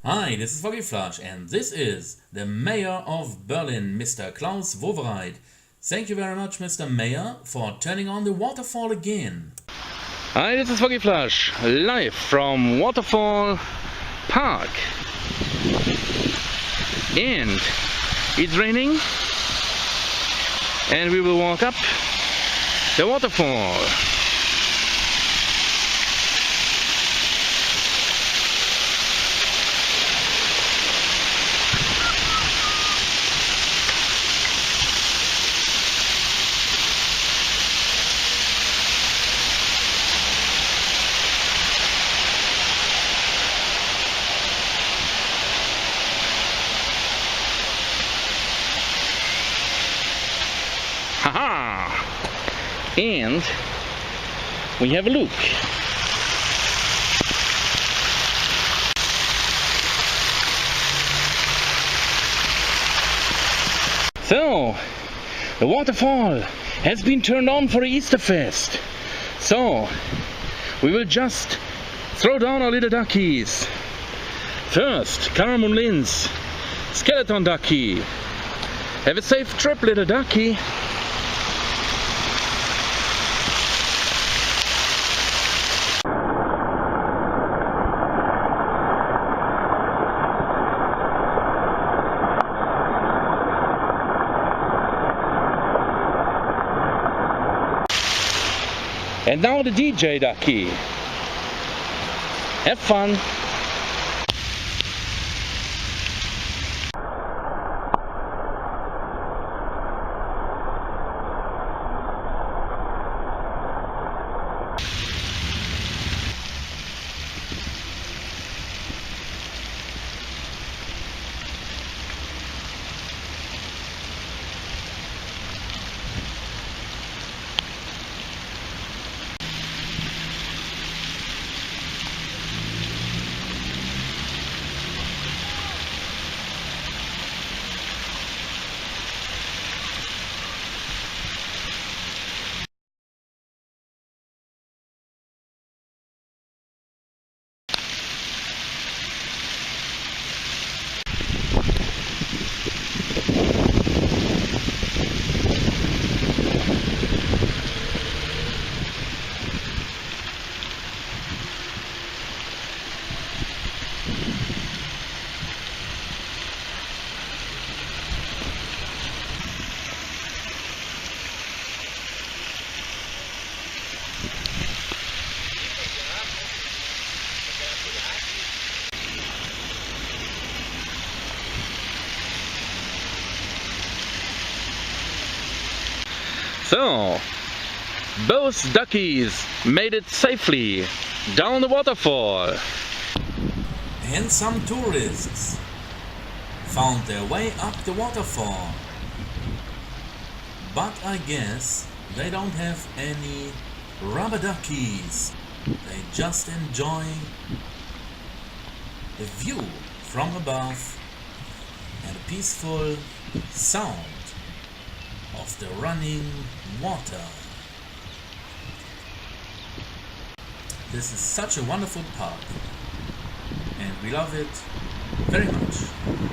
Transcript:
Hi, this is Foggy Flush, and this is the Mayor of Berlin, Mr. Klaus Wowereit. Thank you very much, Mr. Mayor, for turning on the waterfall again. Hi, this is Foggy Flush, live from Waterfall Park. And it's raining, and we will walk up the waterfall. Haha! And we have a look. So, the waterfall has been turned on for Easter Fest. So, we will just throw down our little duckies. First, Cara skeleton ducky. Have a safe trip, little ducky. And now the DJ ducky. Have fun. So, both duckies made it safely down the waterfall. And some tourists found their way up the waterfall. But I guess they don't have any rubber duckies. They just enjoy the view from above and a peaceful sound of the running water. This is such a wonderful park, and we love it very much.